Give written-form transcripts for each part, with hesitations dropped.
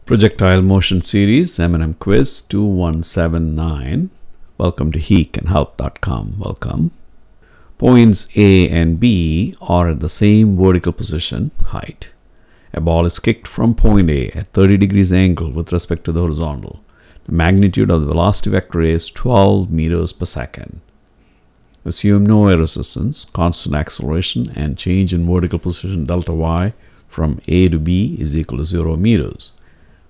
Projectile Motion Series, M&M Quiz 2179. Welcome to hecanhelp.com. Welcome. Points A and B are at the same vertical position, height. A ball is kicked from point A at 30 degrees angle with respect to the horizontal. The magnitude of the velocity vector is 12 meters per second. Assume no air resistance, constant acceleration, and change in vertical position delta y from A to B is equal to 0 meters.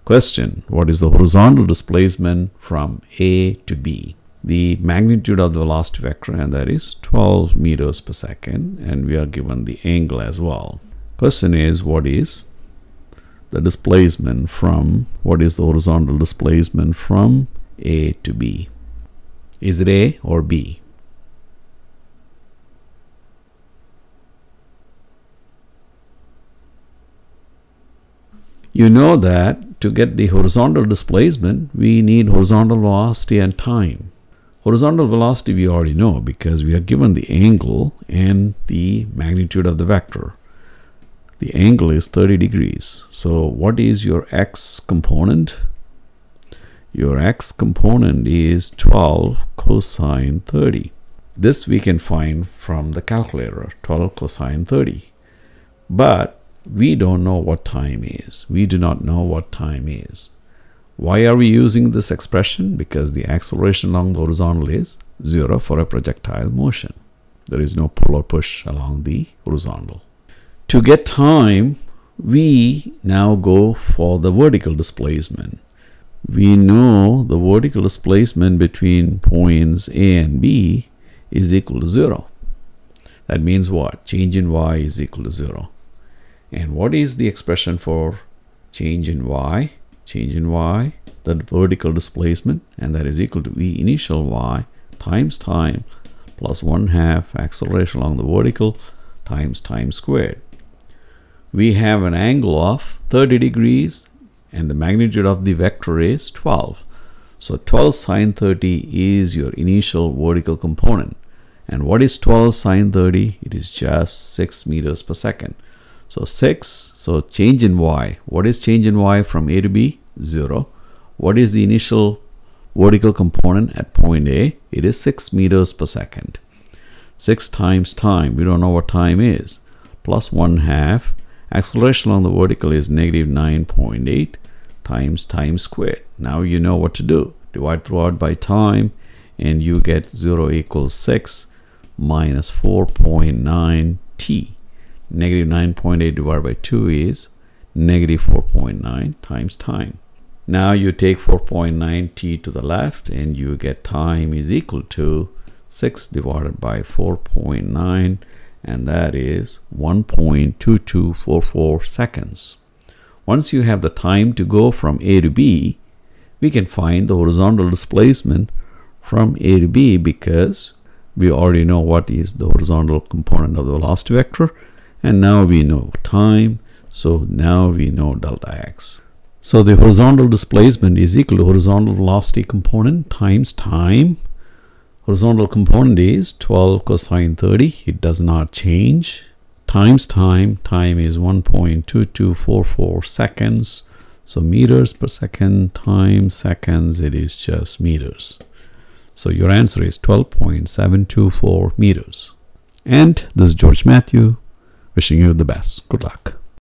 Question: what is the horizontal displacement from A to B? The magnitude of the velocity vector, and that is 12 meters per second, and we are given the angle as well. Question is, what is the displacement from, what is the horizontal displacement from A to B? Is it A or B? You know that to get the horizontal displacement, we need horizontal velocity and time. Horizontal velocity we already know because we are given the angle and the magnitude of the vector. The angle is 30 degrees. So what is your x component? Your x component is 12 cosine 30. This we can find from the calculator, 12 cosine 30. But we don't know what time is. We do not know what time is. Why are we using this expression? Because the acceleration along the horizontal is 0 for a projectile motion. There is no pull or push along the horizontal. To get time, we now go for the vertical displacement. We know the vertical displacement between points A and B is equal to 0. That means what? Change in y is equal to 0. And what is the expression for change in y? Change in y, the vertical displacement, and that is equal to v initial y times time plus 1/2 acceleration along the vertical times time squared. We have an angle of 30 degrees and the magnitude of the vector is 12. So 12 sine 30 is your initial vertical component. And what is 12 sine 30? It is just 6 meters per second. So 6, so change in y. What is change in y from A to B? 0. What is the initial vertical component at point A? It is 6 meters per second. 6 times time, we don't know what time is, plus 1/2. Acceleration along the vertical is negative 9.8 times time squared. Now you know what to do. Divide throughout by time and you get 0 equals 6 minus 4.9 t. Negative 9.8 divided by 2 is negative 4.9 times time. Now you take 4.9 t to the left and you get time is equal to 6 divided by 4.9, and that is 1.2244 seconds. Once you have the time to go from A to B, we can find the horizontal displacement from A to B because we already know what is the horizontal component of the velocity vector. And now we know time, so now we know delta x. So the horizontal displacement is equal to horizontal velocity component times time. Horizontal component is 12 cosine 30, it does not change, times time. Time is 1.2244 seconds. So meters per second times seconds, it is just meters. So your answer is 12.724 meters. And this is George Mathew, wishing you the best. Good luck.